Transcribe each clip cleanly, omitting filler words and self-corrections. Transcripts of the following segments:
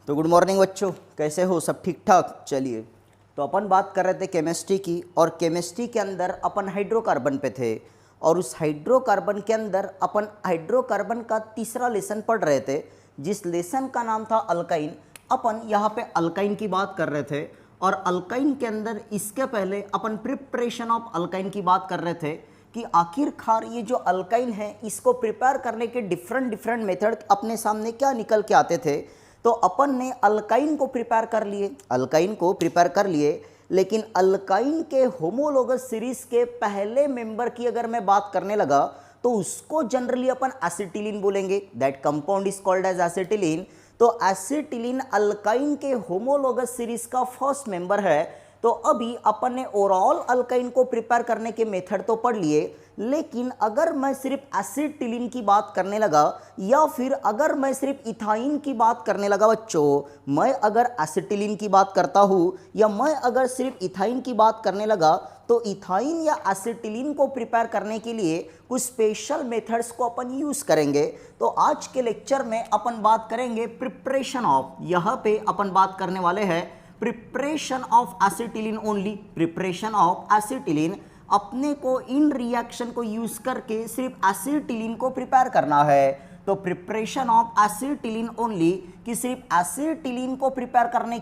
तो good morning बच्चों, कैसे हो? सब ठीक ठाक? चलिए, तो अपन बात कर रहे थे केमिस्ट्री की, और केमिस्ट्री के अंदर अपन हाइड्रोकार्बन पे थे, और उस हाइड्रोकार्बन के अंदर अपन हाइड्रोकार्बन का तीसरा लेसन पढ़ रहे थे, जिस लेसन का नाम था अल्काइन। अपन यहाँ पे अल्काइन की बात कर रहे थे, और अल्काइन के अंदर इसके पहले अपन प्रिपरेशन ऑफ अल्काइन की बात कर रहे थे कि आखिरकार ये जो अल्काइन है इसको प्रिपेयर करने के डिफरेंट मेथड अपने सामने क्या निकल के आते थे। तो अपन ने अल्काइन को प्रिपेयर कर लिए, लेकिन अल्काइन के होमोलोगस सीरीज के पहले मेंबर की अगर मैं बात करने लगा तो उसको जनरली अपन एसिटिलीन बोलेंगे। That compound is called as acetylene. तो एसिटिलीन अल्काइन के होमोलोगस सीरीज का फर्स्ट मेंबर है। तो अभी अपन ने ओवरऑल अल्काइन को प्रिपेयर करने के मेथड तो पढ़ लिए, लेकिन अगर मैं सिर्फ एसिटिलीन की बात करने लगा या फिर अगर मैं सिर्फ इथाइन की बात करने लगा बच्चों, मैं अगर एसिटिलीन की बात करता हूँ या मैं अगर सिर्फ इथाइन की बात करने लगा, तो इथाइन या एसिटिलीन को प्रिपेयर करने के लिए कुछ स्पेशल मेथड्स को अपन यूज़ करेंगे। तो आज के लेक्चर में अपन बात करेंगे प्रिपरेशन ऑफ, यहाँ पे अपन बात करने वाले हैं preparation of acetylene only. Preparation of acetylene, अपने को इन रिएक्शन को यूज करके सिर्फ एसिटिलीन को प्रिपेयर करना है। तो प्रिपरेशन ऑफ एसिटिलीन ओनली, कि सिर्फ एसिटिलीन को प्रिपेयर करने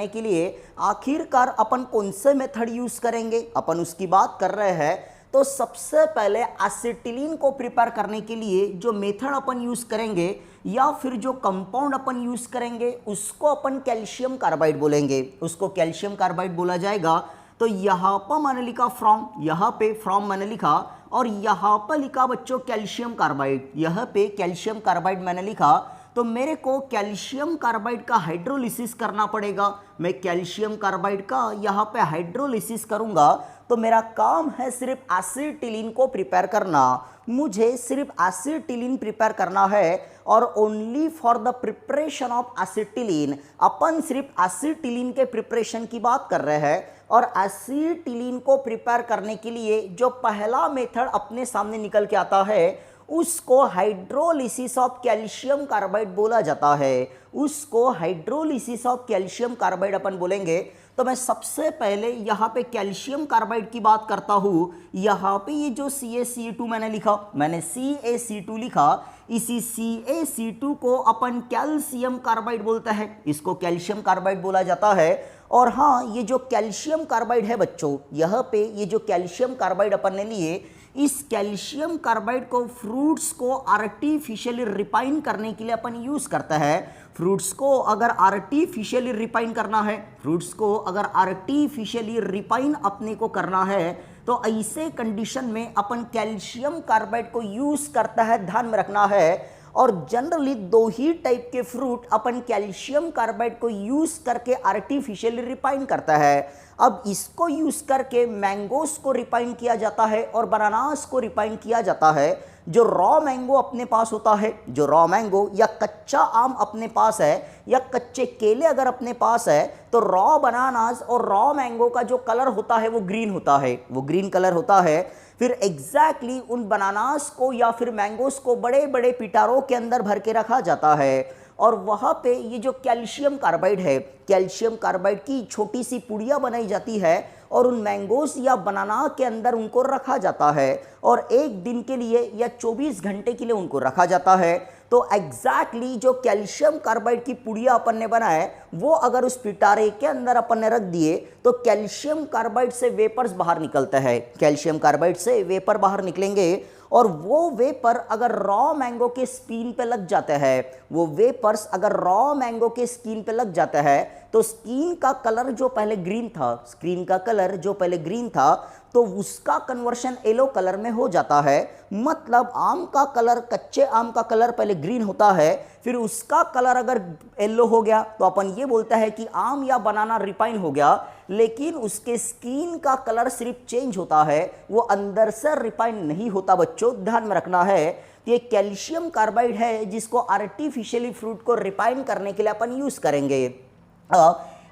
के लिए आखिरकार अपन कौन से मेथड यूज करेंगे, अपन उसकी बात कर रहे हैं। तो सबसे पहले एसिटिलीन को प्रिपेयर करने के लिए जो मेथड अपन यूज करेंगे या फिर जो कंपाउंड अपन यूज करेंगे उसको अपन कैल्शियम कार्बाइड बोलेंगे, उसको कैल्शियम कार्बाइड बोला जाएगा। तो यहाँ पर मैंने लिखा फ्रॉम, यहाँ पे फ्रॉम मैंने लिखा, और यहाँ पर लिखा बच्चों कैल्शियम कार्बाइड, यहाँ पे कैल्शियम कार्बाइड मैंने लिखा। तो मेरे को कैल्शियम कार्बाइड का हाइड्रोलिसिस करना पड़ेगा। मैं कैल्शियम कार्बाइड का यहाँ पे हाइड्रोलिसिस करूँगा, तो मेरा काम है सिर्फ एसिटिलीन को प्रिपेयर करना। मुझे सिर्फ एसिटिलीन प्रिपेयर करना है, और only for the preparation of acetylene अपन सिर्फ एसिटिलीन के प्रिपरेशन की बात कर रहे हैं। और एसिटिलीन को प्रिपेयर करने के लिए जो पहला मेथड अपने सामने निकल के आता है उसको हाइड्रोलिसिस ऑफ कैल्शियम कार्बाइड बोला जाता है, उसको हाइड्रोलिसिस ऑफ कैल्शियम कार्बाइड अपन बोलेंगे। तो मैं सबसे पहले यहाँ पे कैल्शियम कार्बाइड की बात करता हूँ। यहाँ पे ये जो CaCO2 मैंने लिखा, मैंने CaC2 लिखा, इसी CaC2 को अपन कैल्शियम कार्बाइड बोलता है, इसको कैल्शियम कार्बाइड बोला जाता है। और हाँ, ये जो कैल्शियम कार्बाइड है बच्चों, यहाँ पे ये जो कैल्शियम कार्बाइड अपन ने लिए, इस कैल्शियम कार्बाइड को फ्रूट्स को आर्टिफिशियली रिफाइन करने के लिए अपन यूज़ करता है। फ्रूट्स को अगर आर्टिफिशियली रिफाइन करना है, फ्रूट्स को अगर आर्टिफिशियली रिफाइन अपने को करना है, तो ऐसे कंडीशन में अपन कैल्शियम कार्बाइड को यूज़ करता है, ध्यान में रखना है। और जनरली दो ही टाइप के फ्रूट अपन कैल्शियम कार्बाइड को यूज करके आर्टिफिशियली रिफाइन करता है। अब इसको यूज करके मैंगोस को रिफाइन किया जाता है और बनानास को रिफाइन किया जाता है। जो रॉ मैंगो अपने पास होता है, जो रॉ मैंगो या कच्चा आम अपने पास है या कच्चे केले अगर अपने पास है, तो रॉ बनानास और रॉ मैंगो का जो कलर होता है वो ग्रीन होता है, वो ग्रीन कलर होता है। फिर एग्जैक्टली उन बनानास को या फिर मैंगोस को बड़े बड़े पिटारों के अंदर भर के रखा जाता है, और वहाँ पे ये जो कैल्शियम कार्बाइड है, कैल्शियम कार्बाइड की छोटी सी पुड़िया बनाई जाती है और उन मैंगोस या बनाना के अंदर उनको रखा जाता है, और एक दिन के लिए या 24 घंटे के लिए उनको रखा जाता है। तो एग्जैक्टली जो कैल्शियम कार्बाइड की पुड़िया अपन ने बनाए, वो अगर उस पिटारे के अंदर अपन ने रख दिए तो कैल्शियम कार्बाइड से वेपर्स बाहर निकलता है, कैल्शियम कार्बाइड से वेपर बाहर निकलेंगे, और वो वेपर अगर रॉ मैंगो के स्किन पे लग जाते हैं, वो वेपर्स अगर रॉ मैंगो के स्किन पे लग जाता है, तो स्किन का कलर जो पहले ग्रीन था, स्किन का कलर जो पहले ग्रीन था, तो उसका कन्वर्शन येलो कलर में हो जाता है। मतलब आम का कलर, कच्चे आम का कलर पहले ग्रीन होता है, फिर उसका कलर अगर येलो हो गया तो अपन ये बोलता है कि आम या बनाना रिफाइन हो गया। लेकिन उसके स्किन का कलर सिर्फ चेंज होता है, वो अंदर से रिफाइन नहीं होता बच्चों, ध्यान में रखना है। ये कैल्शियम कार्बाइड है जिसको आर्टिफिशियली फ्रूट को रिफाइन करने के लिए अपन यूज करेंगे।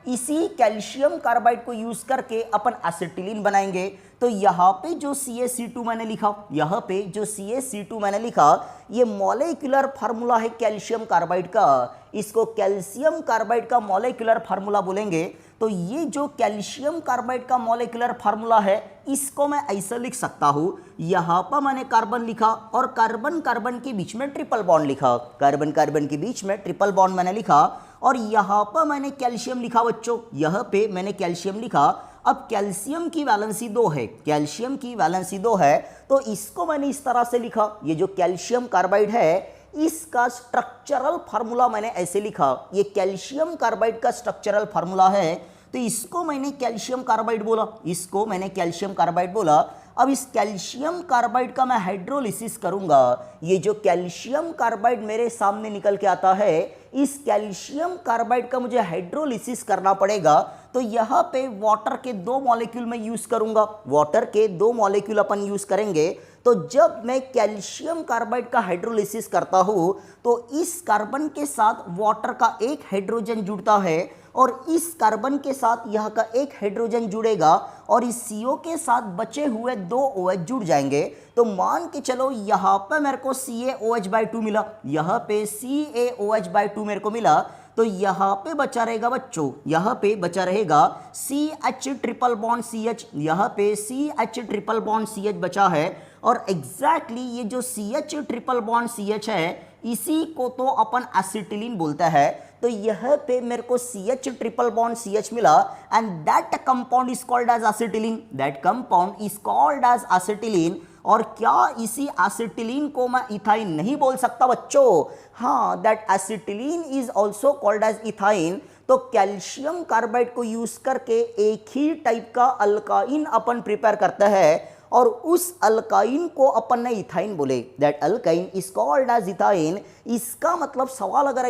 इसी कैल्शियम कार्बाइड को यूज करके अपन एसिटिलीन बनाएंगे। तो यहाँ पे जो CaC2 मैंने लिखा, यहाँ पे जो CaC2 मैंने लिखा, ये मॉलिक्यूलर फार्मूला है कैल्शियम कार्बाइड का। इसको कैल्शियम कार्बाइड का मॉलिक्यूलर फार्मूला बोलेंगे। तो ये जो कैल्शियम कार्बाइड का मॉलिक्यूलर फार्मूला है, इसको मैं ऐसा लिख सकता हूँ, यहाँ पर मैंने कार्बन लिखा और कार्बन कार्बन के बीच में ट्रिपल बॉन्ड लिखा, कार्बन कार्बन के बीच में ट्रिपल बॉन्ड मैंने लिखा, और यहाँ पर मैंने कैल्शियम लिखा बच्चों, यहाँ पे मैंने कैल्शियम लिखा। अब कैल्शियम की वैलेंसी 2 है, कैल्शियम की वैलेंसी 2 है, तो इसको मैंने इस तरह से लिखा, ये जो कैल्शियम कार्बाइड है इसका स्ट्रक्चरल फार्मूला मैंने ऐसे लिखा, ये कैल्शियम कार्बाइड का स्ट्रक्चरल फार्मूला है, तो इसको मैंने कैल्शियम कार्बाइड बोला, इसको मैंने कैल्शियम कार्बाइड बोला। अब इस कैल्शियम कार्बाइड का मैं हाइड्रोलिसिस करूंगा, ये जो कैल्शियम कार्बाइड मेरे सामने निकल के आता है, इस कैल्शियम कार्बाइड का मुझे हाइड्रोलिसिस करना पड़ेगा। तो यहाँ पे वाटर के 2 मॉलिक्यूल मैं यूज करूंगा, वाटर के 2 मॉलिक्यूल अपन यूज करेंगे। तो जब मैं कैल्शियम कार्बाइड का हाइड्रोलिसिस करता हूँ तो इस कार्बन के साथ वाटर का एक हाइड्रोजन जुड़ता है और इस कार्बन के साथ यहाँ का एक हाइड्रोजन जुड़ेगा और इस CO के साथ बचे हुए 2 OH जुड़ जाएंगे। तो मान के चलो यहाँ पर मेरे को CaOH/2 मिला, यहाँ पे CaOH/2 मेरे को मिला, तो यहाँ पे बचा रहेगा बच्चों, यहाँ पे बचा रहेगा CH ट्रिपल बॉन्ड CH, यहाँ पे CH ट्रिपल बॉन्ड CH बचा है। और एग्जैक्टली ये जो CH ट्रिपल बॉन्ड CH है, इसी को तो अपन एसिटिलीन बोलता है। तो यह पे मेरे को CH ट्रिपल बॉन्ड CH मिला and that compound is called as acetylene, that compound is called as acetylene. और क्या इसी एसिटिलीन को मैं इथाइन नहीं बोल सकता बच्चों? हाँ, that acetylene is also called as ethyne. तो कैल्शियम कार्बाइड को यूज करके एक ही टाइप का अल्काइन अपन प्रिपेयर करते हैं और उस अल्काइन को अपन ने इथाइन बोले, that alkyne is called as ethyne. इसका मतलब सवाल अगर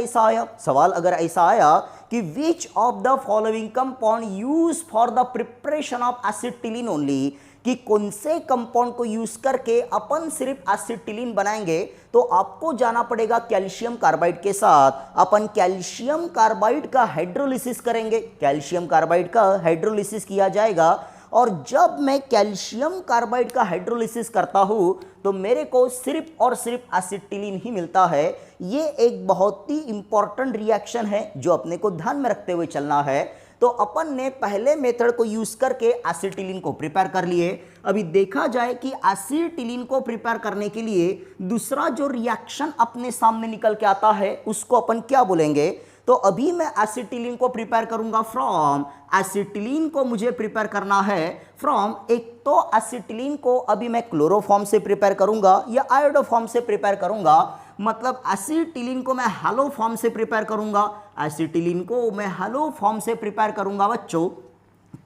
ऐसा आया कि which of the following compound use for the preparation of acetylene only, कि कौन से कंपाउंड को यूज करके अपन सिर्फ एसिटिलीन बनाएंगे, तो आपको जाना पड़ेगा कैल्शियम कार्बाइड के साथ। अपन कैल्शियम कार्बाइड का हाइड्रोलिसिस करेंगे, कैल्शियम कार्बाइड का हाइड्रोलिसिस किया जाएगा। और जब मैं कैल्शियम कार्बाइड का हाइड्रोलिसिस करता हूं तो मेरे को सिर्फ और सिर्फ एसिटिलीन ही मिलता है। ये एक बहुत ही इंपॉर्टेंट रिएक्शन है जो अपने को ध्यान में रखते हुए चलना है। तो अपन ने पहले मेथड को यूज करके एसिटिलीन को प्रिपेयर कर लिए। अभी देखा जाए कि एसिटिलीन को प्रिपेयर करने के लिए दूसरा जो रिएक्शन अपने सामने निकल के आता है उसको अपन क्या बोलेंगे? तो अभी मैं एसिटिलीन को प्रिपेयर करूंगा फ्रॉम, एसिटिलीन को मुझे प्रिपेयर करना है फ्रॉम, एक तो एसिटिलीन को अभी मैं क्लोरोफॉर्म से प्रिपेयर करूंगा या आयोडोफॉर्म से प्रिपेयर करूंगा, मतलब एसिटिलीन को मैं हैलो फॉर्म से प्रिपेयर करूंगा, एसिटिलीन को मैं हैलो फॉर्म से प्रिपेयर करूंगा बच्चों।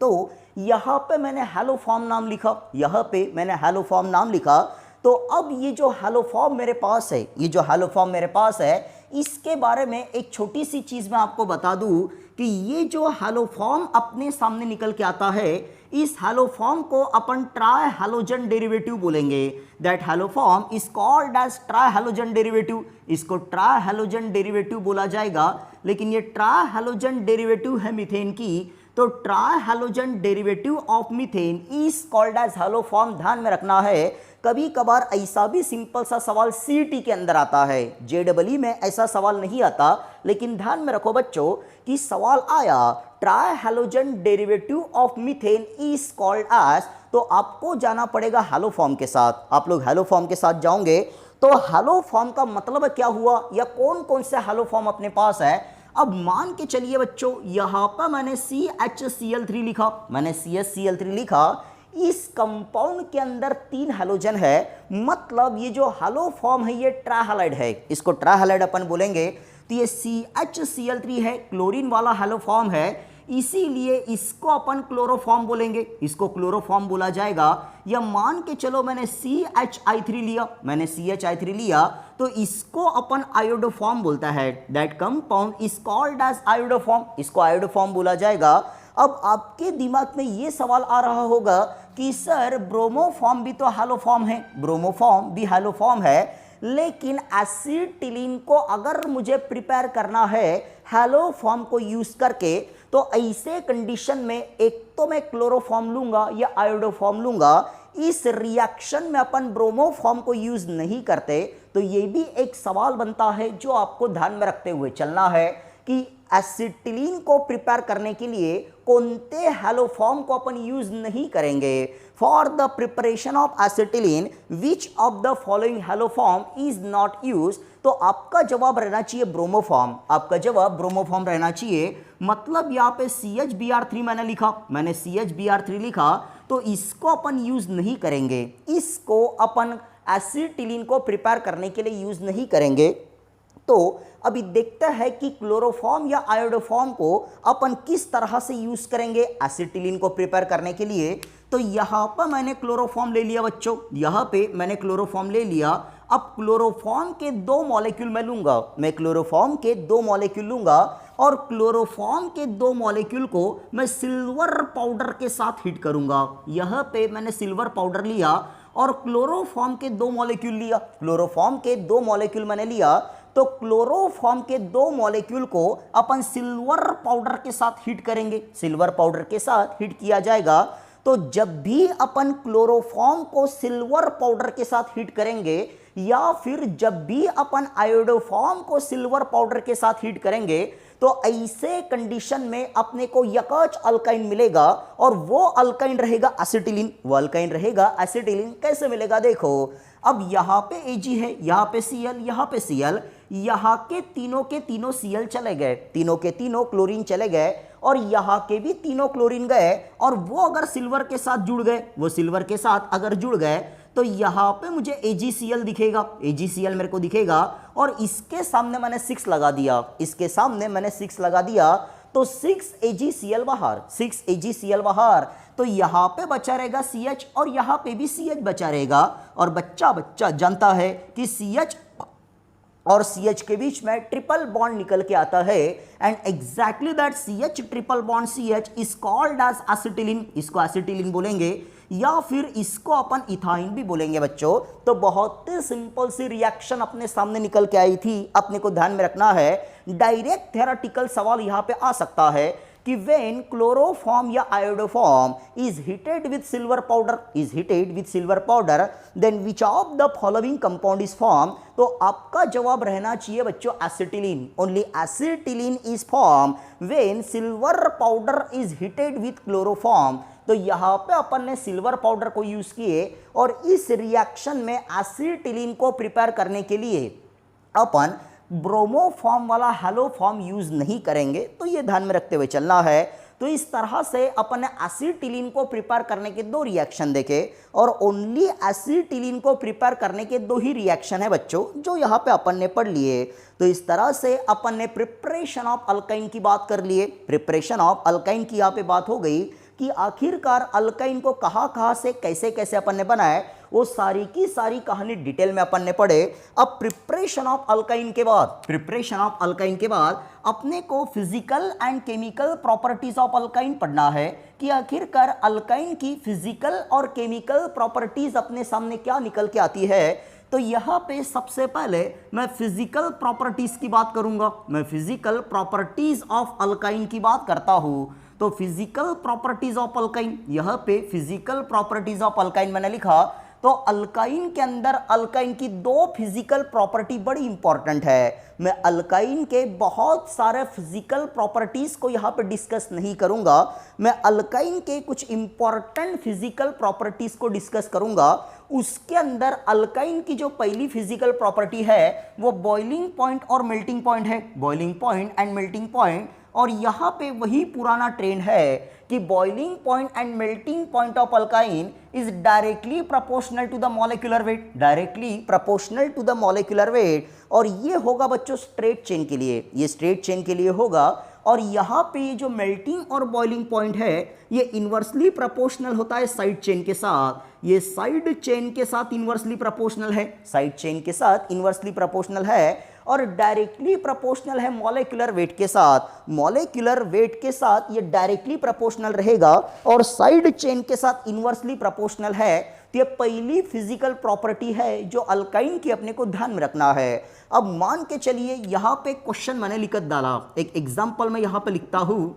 तो यहाँ पे मैंने हैलो फॉर्म नाम लिखा, यहाँ पे मैंने हैलो फॉर्म नाम लिखा। तो अब ये जो हैलो फॉर्म मेरे पास है, ये जो हैलो फॉर्म मेरे पास है, इसके बारे में एक छोटी सी चीज़ मैं आपको बता दूं कि ये जो हैलो फॉर्म अपने सामने निकल के आता है, इस हैलो फॉर्म को अपन ट्राई हैलोजन डेरिवेटिव बोलेंगे। That haloform is called as tri halogen derivative. इसको ट्राई हैलोजन डेरिवेटिव बोला जाएगा, लेकिन ये ट्राई हैलोजन डेरिवेटिव है मीथेन की, तो tri halogen derivative of methane is called as haloform. ध्यान में रखना है, कभी कभार ऐसा भी सिंपल सा सवाल सीईटी के अंदर आता है, जेईई में ऐसा सवाल नहीं आता, लेकिन ध्यान में रखो बच्चों कि सवाल आया tri halogen derivative of methane is called as, तो आपको जाना पड़ेगा हैलो फॉर्म के साथ। आप लोग हैलो फॉर्म के साथ जाओगे तो हैलो फॉर्म का मतलब क्या हुआ या कौन कौन से हैलो फॉर्म अपने पास है। अब मान के चलिए बच्चों, यहाँ पर मैंने CHCl3 लिखा, मैंने CHCl3 लिखा, इस कंपाउंड के अंदर 3 हैलोजन है, मतलब ये जो हैलो फॉर्म है ये ट्राइहैलाइड है, इसको ट्राइहैलाइड अपन बोलेंगे। तो ये CHCl3 है, क्लोरीन वाला हैलो फॉर्म है, इसीलिए इसको अपन क्लोरोफॉर्म बोलेंगे, इसको क्लोरोफॉर्म बोला जाएगा। या मान के चलो मैंने CHI3 लिया, मैंने CHI3 लिया, तो इसको अपन आयोडोफॉर्म बोलता है। That compound is called as iodoform, इसको आयोडोफॉर्म बोला जाएगा। अब आपके दिमाग में ये सवाल आ रहा होगा कि सर ब्रोमोफॉर्म भी तो हैलो फॉर्म है, ब्रोमोफॉर्म भी हैलो फॉर्म है, लेकिन एसिटिलीन को अगर मुझे प्रिपेयर करना है हैलो फॉर्म को यूज करके, तो ऐसे कंडीशन में एक तो मैं क्लोरोफॉर्म लूंगा या आयोडोफॉर्म लूंगा, इस रिएक्शन में अपन ब्रोमोफॉर्म को यूज नहीं करते। तो ये भी एक सवाल बनता है जो आपको ध्यान में रखते हुए चलना है कि एसिटिलीन को प्रिपेयर करने के लिए कौनते हैलोफॉर्म को अपन यूज नहीं करेंगे। For the preparation of acetylene which of the following haloform is not use. तो आपका जवाब रहना चाहिए ब्रोमोफॉर्म, आपका जवाब ब्रोमोफॉर्म रहना चाहिए। मतलब यहाँ पे CHBr3 मैंने लिखा, मैंने CHBr3 लिखा, तो इसको अपन यूज नहीं करेंगे, इसको अपन एसिटिलीन को प्रिपेयर करने के लिए यूज नहीं करेंगे। तो अभी देखते हैं कि क्लोरोफॉर्म या आयोडोफॉर्म को अपन किस तरह से यूज करेंगे एसिटिलीन को प्रिपेयर करने के लिए। तो यहां पर मैंने क्लोरोफॉर्म ले लिया बच्चों, यहां पे मैंने क्लोरोफॉर्म ले लिया। अब क्लोरोफॉर्म के 2 मॉलिक्यूल मैं लूंगा, मैं क्लोरोफॉर्म के 2 मॉलिक्यूल लूंगा और क्लोरोफॉर्म के 2 मॉलिक्यूल को मैं सिल्वर पाउडर के साथ हिट करूंगा। यहां पे मैंने सिल्वर पाउडर लिया और क्लोरोफॉर्म के 2 मॉलिक्यूल लिया, क्लोरोफॉर्म के 2 मॉलिक्यूल मैंने लिया। तो क्लोरोफॉर्म के 2 मॉलिक्यूल को अपन सिल्वर पाउडर के साथ हिट करेंगे, सिल्वर पाउडर के साथ हिट किया जाएगा। तो जब भी अपन क्लोरोफॉर्म को सिल्वर पाउडर के साथ हिट करेंगे या फिर जब भी अपन आयोडोफॉर्म को सिल्वर पाउडर के साथ हिट करेंगे, तो ऐसे कंडीशन में अपने को यकच अल्काइन मिलेगा और वो अल्काइन रहेगा एसिटिलीन, वो अल्काइन रहेगा एसिटिलीन। कैसे मिलेगा देखो, अब यहां पे Ag है, यहां पे Cl, यहां पे Cl, यहां के तीनों Cl चले गए, तीनों के तीनों क्लोरीन चले गए और यहां के भी तीनों क्लोरीन गए और वो अगर सिल्वर के साथ जुड़ गए, वो सिल्वर के साथ अगर जुड़ गए तो यहां पे मुझे AgCl दिखेगा, AgCl मेरे को दिखेगा और इसके सामने मैंने 6 लगा दिया, इसके सामने मैंने 6 लगा दिया। तो 6 AgCl बाहर, 6 AgCl बाहर। तो यहां पे बचा रहेगा CH और यहां पे भी CH बचा रहेगा। और बच्चा जानता है कि CH और CH के बीच में ट्रिपल बॉन्ड निकल के आता है and exactly that CH triple bond CH is called as acetylene. इसको एसिटिलीन बोलेंगे या फिर इसको अपन इथाइन भी बोलेंगे बच्चों। तो बहुत ही सिंपल सी रिएक्शन अपने सामने निकल के आई थी, अपने को ध्यान में रखना है। डायरेक्ट थ्योरेटिकल सवाल यहां पे आ सकता है कि when chloroform या iodoform is heated with silver powder then which of the following compound is formed। तो आपका जवाब रहना चाहिए बच्चों acetylene. Only acetylene is form when silver powder is heated with chloroform। तो यहां पे अपन ने सिल्वर पाउडर को यूज किए और इस रिएक्शन में एसिटिलीन को प्रिपेयर करने के लिए अपन ब्रोमोफॉर्म वाला हैलोफॉर्म यूज नहीं करेंगे। तो ये ध्यान में रखते हुए चलना है। तो इस तरह से अपन ने एसिटिलीन को प्रिपेयर करने के 2 रिएक्शन देखे और ओनली एसिटिलीन को प्रिपेयर करने के 2 ही रिएक्शन है बच्चों जो यहाँ पे अपन ने पढ़ लिए। तो इस तरह से अपन ने प्रिपरेशन ऑफ अल्काइन की बात कर लिए, प्रिपरेशन ऑफ अल्काइन की यहाँ पे बात हो गई कि आखिरकार अल्काइन को कहाँ से कैसे कैसे अपन ने बनाए, वो सारी की सारी कहानी डिटेल में अपन ने पढ़े। अब प्रिपरेशन ऑफ अल्काइन के बाद अपने को physical and chemical properties of alkyne पढ़ना है कि आखिरकार अल्काइन की फिजिकल और केमिकल प्रॉपर्टीज अपने सामने क्या निकल के आती है। तो यहाँ पे सबसे पहले मैं फिजिकल प्रॉपर्टीज की बात करूंगा, मैं फिजिकल प्रॉपर्टीज ऑफ अल्काइन की बात करता हूँ। तो फिजिकल प्रॉपर्टीज ऑफ अल्काइन, यहाँ पे फिजिकल प्रॉपर्टीज ऑफ अल्काइन मैंने लिखा। तो अल्काइन के अंदर अल्काइन की 2 फिजिकल प्रॉपर्टी बड़ी इंपॉर्टेंट है। मैं अल्काइन के बहुत सारे फिजिकल प्रॉपर्टीज को यहाँ पे डिस्कस नहीं करूंगा, मैं अल्काइन के कुछ इंपॉर्टेंट फिजिकल प्रॉपर्टीज को डिस्कस करूंगा। उसके अंदर अल्काइन की जो पहली फिजिकल प्रॉपर्टी है वो बॉइलिंग पॉइंट और मेल्टिंग पॉइंट है, boiling point and melting point. और यहाँ पे वही पुराना ट्रेंड है कि boiling point and melting point of alkyne is directly proportional to the molecular weight, directly proportional to the molecular weight. और ये होगा बच्चों स्ट्रेट चेन के लिए, ये स्ट्रेट चेन के लिए होगा। और यहाँ पे ये जो मेल्टिंग और बॉइलिंग पॉइंट है ये इन्वर्सली प्रोपोर्शनल होता है साइड चेन के साथ, ये साइड चेन के साथ इन्वर्सली प्रोपोर्शनल है, साइड चेन के साथ इन्वर्सली प्रोपोर्शनल है। और डायरेक्टली प्रोपोर्शनल है मॉलिक्यूलर वेट के साथ, मॉलिक्यूलर वेट के साथ ये डायरेक्टली प्रोपोर्शनल रहेगा और साइड चेन के साथ इन्वर्सली प्रोपोर्शनल है। तो ये पहली फिजिकल प्रॉपर्टी है जो अल्काइन की अपने को ध्यान में रखना है। अब मान के चलिए यहाँ पे क्वेश्चन मैंने लिख डाला, एक एग्जांपल मैं यहाँ पे लिखता हूँ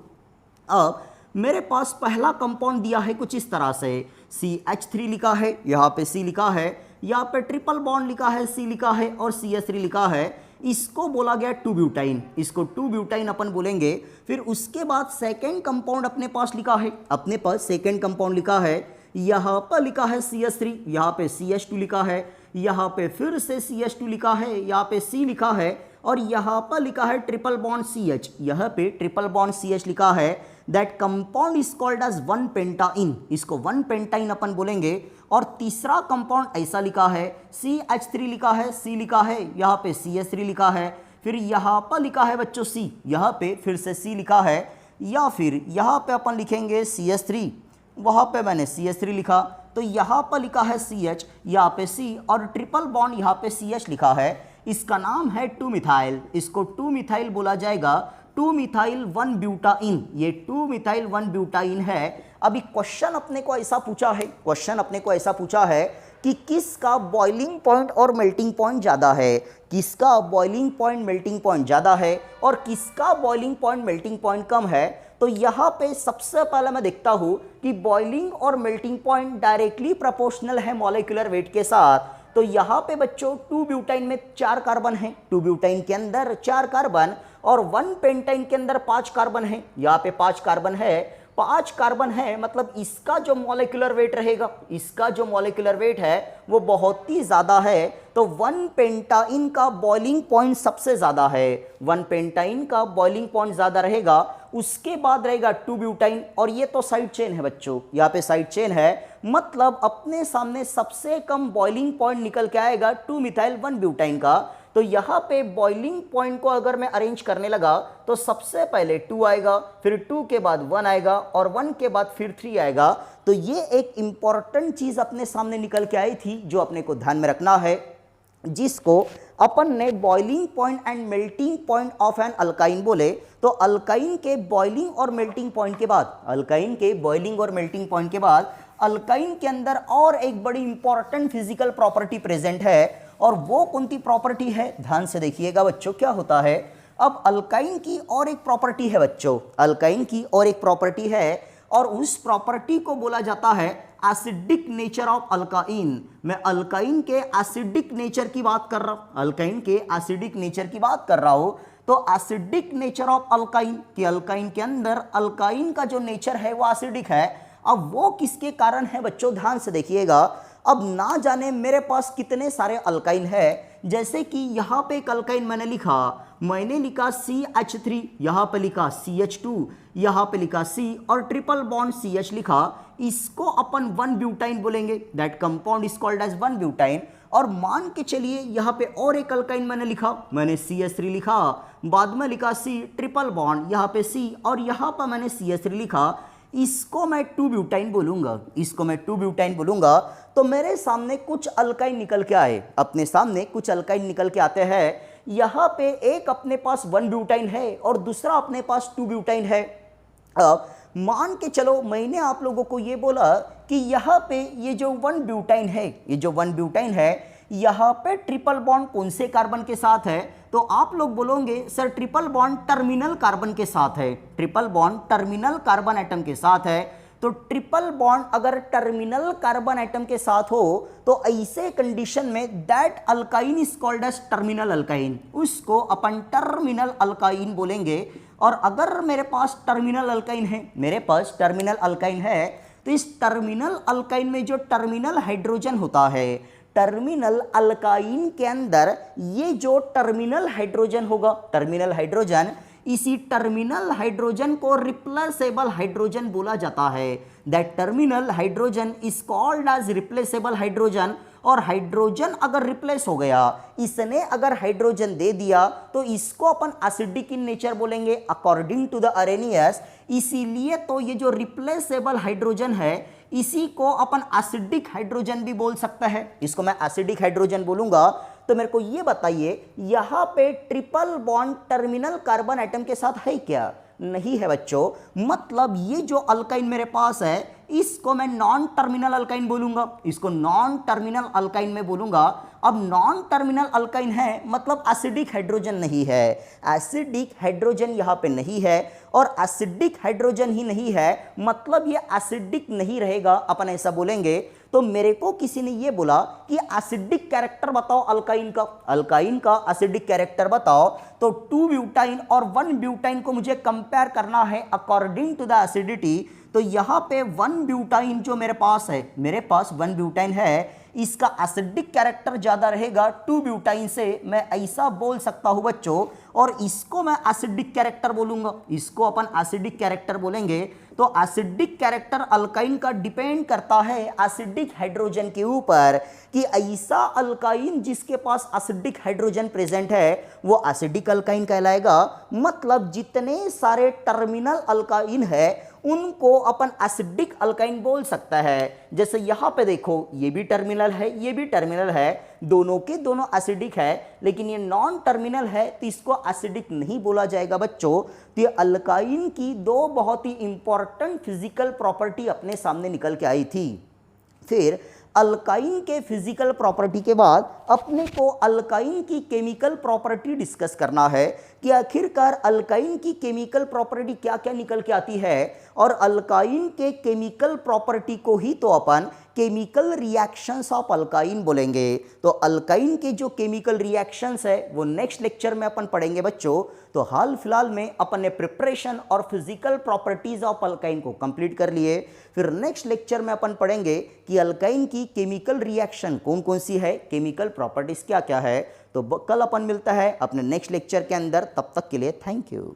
अब मेरे पास पहला कंपाउंड दिया है कुछ इस तरह से, CH3 लिखा है, यहाँ पे C लिखा है, यहाँ पे ट्रिपल बॉन्ड लिखा है, C लिखा है और CH3 लिखा है। इसको बोला गया 2 ब्यूटाइन, इसको 2 ब्यूटाइन अपन बोलेंगे। फिर उसके बाद सेकेंड कंपाउंड अपने पास लिखा है, अपने पास सेकेंड कंपाउंड लिखा है, यहाँ पर लिखा है CH3, यहाँ पे CH2 लिखा है, यहाँ पे फिर से CH2 लिखा है, यहाँ पे C लिखा है और यहाँ पर लिखा है ट्रिपल बॉन्ड CH, यहाँ पे ट्रिपल बॉन्ड CH लिखा है। That compound is called as 1 pentyne, इसको 1 पेंटाइन अपन बोलेंगे। और तीसरा कंपाउंड ऐसा लिखा है, CH3 लिखा है, C लिखा है, यहाँ पे CH3 लिखा है, फिर यहाँ पर लिखा है बच्चों C, यहाँ पे फिर से C लिखा है, या फिर यहाँ पे अपन लिखेंगे CH3, वहाँ पे मैंने CH3 लिखा, तो यहाँ पर लिखा है CH, यहाँ पे C और ट्रिपल बॉन्ड यहाँ पे CH लिखा है। इसका नाम है 2 मिथाइल, इसको 2 मिथाइल बोला जाएगा, 2 मिथाइल 1 ब्यूटाइन, ये 2 मिथाइल 1 ब्यूटाइन है। अभी क्वेश्चन अपने को ऐसा पूछा है, क्वेश्चन अपने को ऐसा पूछा है कि किसका बॉइलिंग पॉइंट और मेल्टिंग पॉइंट ज़्यादा है, किसका बॉइलिंग पॉइंट मेल्टिंग पॉइंट ज़्यादा है और किसका बॉइलिंग पॉइंट मेल्टिंग पॉइंट कम है। तो यहाँ पे सबसे पहले मैं देखता हूँ कि बॉइलिंग और मेल्टिंग पॉइंट डायरेक्टली प्रोपोर्शनल है मॉलिक्यूलर वेट के साथ। तो यहाँ पे बच्चों 2 ब्यूटाइन में 4 कार्बन है, 2 ब्यूटाइन के अंदर 4 कार्बन और 1 पेंटाइन के अंदर 5 कार्बन है, यहाँ पे 5 कार्बन है, 5 कार्बन है, मतलब इसका जो मॉलिक्यूलर वेट रहेगा, इसका जो मॉलिक्यूलर वेट है वो बहुत ही ज़्यादा है। तो 1 पेंटाइन का बॉइलिंग पॉइंट सबसे ज़्यादा है, 1 पेंटाइन का बॉइलिंग पॉइंट ज़्यादा रहेगा। उसके बाद रहेगा 2 ब्यूटाइन और ये तो साइड चेन है बच्चों, यहाँ पे साइड चेन है, मतलब अपने सामने सबसे कम बॉइलिंग पॉइंट निकल के आएगा 2 मिथाइल 1 ब्यूटाइन का। तो यहाँ पे बॉइलिंग पॉइंट को अगर मैं अरेंज करने लगा तो सबसे पहले 2 आएगा, फिर 2 के बाद 1 आएगा और 1 के बाद फिर 3 आएगा। तो ये एक इंपॉर्टेंट चीज़ अपने सामने निकल के आई थी जो अपने को ध्यान में रखना है, जिसको अपन ने boiling point and melting point of n alkyne बोले। तो अल्काइन के बॉइलिंग और मेल्टिंग पॉइंट के बाद, अल्काइन के बॉइलिंग और मेल्टिंग पॉइंट के बाद अल्काइन के अंदर और एक बड़ी इंपॉर्टेंट फिजिकल प्रॉपर्टी प्रेजेंट है, और वो कौन सी प्रॉपर्टी है, ध्यान से देखिएगा बच्चों क्या होता है। अब अल्काइन की और एक प्रॉपर्टी है बच्चों, अल्काइन की और एक प्रॉपर्टी है और उस प्रॉपर्टी को बोला जाता है एसिडिक नेचर ऑफ अल्काइन। मैं अल्काइन के एसिडिक नेचर की बात कर रहा हूं, अल्काइन के एसिडिक नेचर की बात कर रहा हूं। तो एसिडिक नेचर ऑफ अल्काइन, कि अल्काइन के अंदर अल्काइन का जो नेचर है वो एसिडिक है। अब वो किसके कारण है बच्चों, ध्यान से देखिएगा। अब ना जाने मेरे पास कितने सारे अल्काइन है, जैसे कि यहाँ पे एक अल्काइन मैंने लिखा CH3, यहाँ पे लिखा CH2, यहाँ पे लिखा C और ट्रिपल बॉन्ड CH लिखा, इसको अपन 1 ब्यूटाइन बोलेंगे। That compound is called as 1 butyne. और मान के चलिए यहाँ पे और एक अल्काइन मैंने लिखा, मैंने CH3 लिखा, बाद में लिखा C ट्रिपल बॉन्ड, यहाँ पे C और यहाँ पर मैंने CH3 लिखा, इसको मैं 2 ब्यूटाइन बोलूंगा, इसको मैं 2 ब्यूटाइन बोलूंगा। तो मेरे सामने कुछ अल्काइन निकल के आए, अपने सामने कुछ अल्काइन निकल के आते हैं। यहाँ पे एक अपने पास 1 ब्यूटाइन है और दूसरा अपने पास 2 ब्यूटाइन है। अब मान के चलो मैंने आप लोगों को ये बोला कि यहाँ पे ये जो 1 ब्यूटाइन है, ये जो 1 ब्यूटाइन है, यहाँ पे ट्रिपल बॉन्ड कौन से कार्बन के साथ है, तो आप लोग बोलोगे sir triple bond terminal carbon के साथ है, triple bond terminal carbon atom के साथ है। तो ट्रिपल बॉन्ड अगर टर्मिनल कार्बन एटम के साथ हो तो ऐसे कंडीशन में that alkyne is called as terminal alkyne, उसको अपन टर्मिनल अल्काइन बोलेंगे। और अगर मेरे पास टर्मिनल अल्काइन है, मेरे पास टर्मिनल अल्काइन है, तो इस टर्मिनल अल्काइन में जो टर्मिनल हाइड्रोजन होता है, टर्मिनल अल्काइन के अंदर ये जो टर्मिनल हाइड्रोजन होगा, टर्मिनल हाइड्रोजन, इसी टर्मिनल हाइड्रोजन को रिप्लेसेबल हाइड्रोजन बोला जाता है। That terminal hydrogen is called as replaceable hydrogen. और हाइड्रोजन अगर रिप्लेस हो गया, इसने अगर हाइड्रोजन दे दिया, तो इसको अपन एसिडिक इन नेचर बोलेंगे अकॉर्डिंग टू द अरेनियस। इसीलिए तो ये जो रिप्लेसेबल हाइड्रोजन है, इसी को अपन एसिडिक हाइड्रोजन भी बोल सकते हैं, इसको मैं एसिडिक हाइड्रोजन बोलूंगा। तो मेरे को ये बताइए, यहाँ पे triple bond terminal carbon atom के साथ है क्या? नहीं है बच्चों। मतलब ये जो अल्काइन मेरे पास है, इसको मैं नॉन टर्मिनल अल्काइन बोलूंगा, इसको नॉन टर्मिनल अल्काइन में बोलूंगा। अब नॉन टर्मिनल अल्काइन है मतलब एसिडिक हाइड्रोजन नहीं है, एसिडिक हाइड्रोजन यहाँ पे नहीं है, और एसिडिक हाइड्रोजन ही नहीं है मतलब ये एसिडिक नहीं रहेगा, अपन ऐसा बोलेंगे। तो मेरे को किसी ने ये बोला कि एसिडिक कैरेक्टर बताओ अल्काइन का एसिडिक कैरेक्टर बताओ, तो 2 ब्यूटाइन और 1 ब्यूटाइन को मुझे कंपेयर करना है अकॉर्डिंग टू द एसिडिटी। तो यहाँ पे 1 ब्यूटाइन जो मेरे पास 1 ब्यूटाइन है, इसका एसिडिक कैरेक्टर ज्यादा रहेगा 2 ब्यूटाइन से, मैं ऐसा बोल सकता हूं बच्चों, और इसको मैं एसिडिक कैरेक्टर बोलूंगा, इसको अपन एसिडिक कैरेक्टर बोलेंगे। तो एसिडिक कैरेक्टर अल्काइन का डिपेंड करता है एसिडिक हाइड्रोजन के ऊपर, कि ऐसा अल्काइन जिसके पास एसिडिक हाइड्रोजन प्रेजेंट है वो एसिडिक अल्काइन कहलाएगा। मतलब जितने सारे टर्मिनल अल्काइन है उनको अपन एसिडिक अल्काइन बोल सकता है। जैसे यहाँ पे देखो ये भी टर्मिनल है, ये भी टर्मिनल है, दोनों के दोनों एसिडिक है, लेकिन ये नॉन टर्मिनल है तो इसको एसिडिक नहीं बोला जाएगा बच्चों। तो ये अल्काइन की 2 बहुत ही इंपॉर्टेंट फिजिकल प्रॉपर्टी अपने सामने निकल के आई थी। फिर अल्काइन के फिजिकल प्रॉपर्टी के बाद अपने को अल्काइन की केमिकल प्रॉपर्टी डिस्कस करना है कि आखिरकार अल्काइन की केमिकल प्रॉपर्टी क्या क्या निकल के आती है, और अल्काइन के केमिकल प्रॉपर्टी को ही तो अपन केमिकल रिएक्शंस ऑफ अल्काइन बोलेंगे। तो अल्काइन के जो केमिकल रिएक्शंस है वो नेक्स्ट लेक्चर में अपन पढ़ेंगे बच्चों। तो हाल फिलहाल में अपन ने प्रिपरेशन और फिजिकल प्रॉपर्टीज ऑफ अल्काइन को कंप्लीट कर लिए। फिर नेक्स्ट लेक्चर में अपन पढ़ेंगे कि अल्काइन की केमिकल रिएक्शन कौन कौन सी है, केमिकल प्रॉपर्टीज क्या क्या है। तो कल अपन मिलता है अपने नेक्स्ट लेक्चर के अंदर, तब तक के लिए थैंक यू।